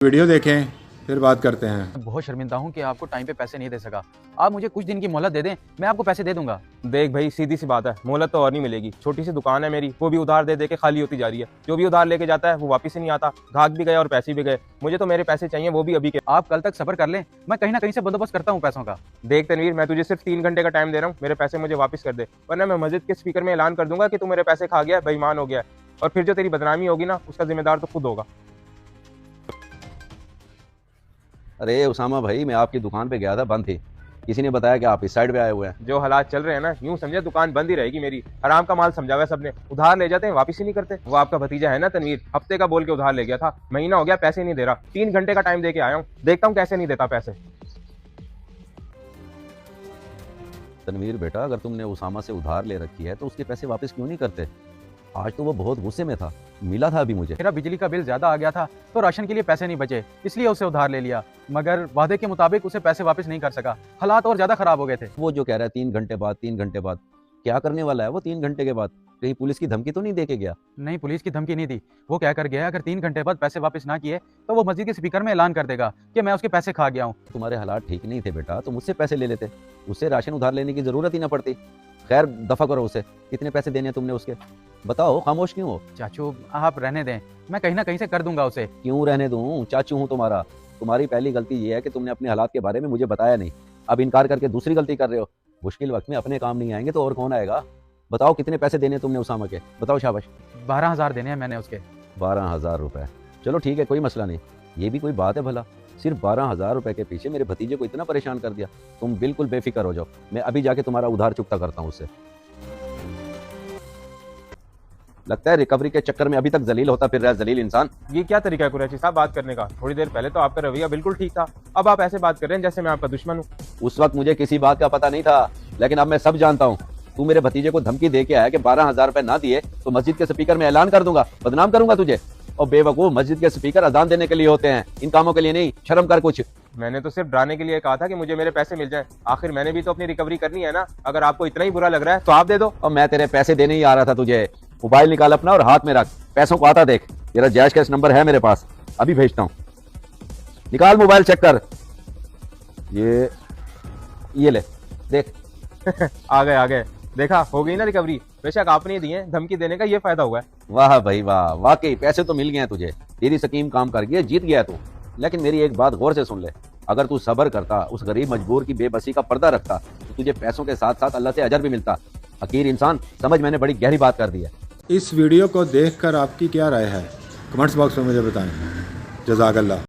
Video देखें फिर बात करते हैं। बहुत शर्मिंदा हूँ कि आपको टाइम पे पैसे नहीं दे सका। आप मुझे कुछ दिन की मोहलत दे दें, मैं आपको पैसे दे दूंगा। देख भाई, सीधी सी बात है, मोहलत तो और नहीं मिलेगी। छोटी सी दुकान है मेरी, वो भी उधार दे दे के खाली होती जा रही है। जो भी उधार लेके जाता है वो वापस ही नहीं आता। घाक भी गए और पैसे भी गए। मुझे तो मेरे पैसे चाहिए, वो भी अभी के। आप कल तक सब्र कर लें, मैं कहीं ना कहीं से बंदोबस्त करता हूँ पैसों का। देख तनवीर, मैं तुझे सिर्फ 3 घंटे का टाइम दे रहा हूँ, मेरे पैसे मुझे वापस कर दे, वरना मैं मस्जिद के स्पीकर में ऐलान कर दूंगा कि तू मेरे पैसे खा गया, बेईमान हो गया। और फिर जो तेरी बदनामी होगी ना, उसका जिम्मेदार तो खुद होगा। अरे उसामा भाई, मैं आपकी दुकान पे गया था, बंद थी। किसी ने बताया कि आप इस साइड पे आए हुए हैं। जो हालात चल रहे हैं ना, यूं समझे दुकान बंद ही रहेगी मेरी। हराम का माल समझा हुआ है सबने। उधार ले जाते हैं, वापस ही नहीं करते। वो आपका भतीजा है ना तनवीर, हफ्ते का बोल के उधार ले गया था, महीना हो गया पैसे नहीं दे रहा। 3 घंटे का टाइम दे के आया हूँ, देखता हूँ कैसे नहीं देता पैसे। तनवीर बेटा, अगर तुमने उसामा से उधार ले रखी है तो उसके पैसे वापस क्यों नहीं करते? आज तो वो बहुत गुस्से में था, मिला था अभी मुझे। मेरा बिजली का बिल ज्यादा आ गया था तो राशन के लिए पैसे नहीं बचे, इसलिए उसे उधार ले लिया, मगर वादे के मुताबिक उसे पैसे वापस नहीं कर सका। हालात और ज्यादा खराब हो गए थे। वो जो कह रहा है 3 घंटे बाद, 3 घंटे बाद, क्या करने वाला है वो 3 घंटे के बाद? कहीं पुलिस की धमकी तो नहीं दे के गया? नहीं, पुलिस की धमकी नहीं दी। वो क्या कर गया, अगर 3 घंटे बाद पैसे वापस ना किए तो वो मस्जिद के स्पीकर में ऐलान कर देगा कि मैं उसके पैसे खा गया हूँ। तुम्हारे हालात ठीक नहीं थे बेटा, तो मुझसे पैसे ले लेते, उससे राशन उधार लेने की जरूरत ही ना पड़ती। खैर, दफा करो उसे। कितने पैसे देने हैं तुमने उसके? बताओ, खामोश क्यों हो? चाचू आप रहने दें, मैं कहीं ना कहीं से कर दूंगा उसे। क्यों रहने दूं? चाचू हूं तुम्हारा। तुम्हारी पहली गलती ये है कि तुमने अपने हालात के बारे में मुझे बताया नहीं। अब इनकार करके दूसरी गलती कर रहे हो। मुश्किल वक्त में अपने काम नहीं आएंगे तो और कौन आएगा? बताओ, कितने पैसे देने तुमने उसामा के? बताओ शाबाश। 12,000 देने हैं मैंने उसके। 12,000 रुपए? चलो ठीक है, कोई मसला नहीं। ये भी कोई बात है भला? सिर्फ 12,000 रुपए के पीछे मेरे भतीजे को इतना परेशान कर दिया। तुम बिल्कुल बेफिक्र हो जाओ, मैं अभी जाके तुम्हारा उधार चुकता करता हूँ उससे। लगता है रिकवरी के चक्कर में अभी तक जलील होता फिर रहा है, जलील इंसान। ये क्या तरीका है कुरैशी साहब बात करने का? थोड़ी देर पहले तो आपका रवैया बिल्कुल ठीक था, अब आप ऐसे बात कर रहे हैं जैसे मैं आपका दुश्मन हूँ। उस वक्त मुझे किसी बात का पता नहीं था, लेकिन अब मैं सब जानता हूँ। तू मेरे भतीजे को धमकी दे के आया कि 12,000 रुपए ना दिए तो मस्जिद के स्पीकर में ऐलान कर दूंगा, बदनाम करूंगा तुझे। और बेवकूफ, मस्जिद के स्पीकर अजान देने के लिए होते हैं, इन कामों के लिए नहीं। शर्म कर कुछ। मैंने तो सिर्फ डराने के लिए कहा था कि मुझे मेरे पैसे मिल जाएं। आखिर मैंने भी तो अपनी रिकवरी करनी है ना। अगर आपको इतना ही बुरा लग रहा है तो आप दे दो। और मैं तेरे पैसे देने ही आ रहा था तुझे। मोबाइल निकाल अपना और हाथ में रख, पैसों को आता देख। तेरा जैश कैश नंबर है मेरे पास, अभी भेजता हूँ। निकाल मोबाइल, चेक कर। ये ले देख। आ गए। देखा, हो गई ना रिकवरी। बेशक आपने ही दिए, धमकी देने का ये फायदा हुआ है। वाह भाई वाह, वाकई पैसे तो मिल गए हैं तुझे। तेरी स्कीम काम कर गई, जीत गया तू। लेकिन मेरी एक बात गौर से सुन ले, अगर तू सब्र करता, उस गरीब मजबूर की बेबसी का पर्दा रखता, तो तुझे पैसों के साथ साथ अल्लाह से अजर भी मिलता। हकीर इंसान, समझ, मैंने बड़ी गहरी बात कर दी है। इस वीडियो को देखकर आपकी क्या राय है, कमेंट्स बॉक्स में मुझे बताएं। जज़ाकल्लाह।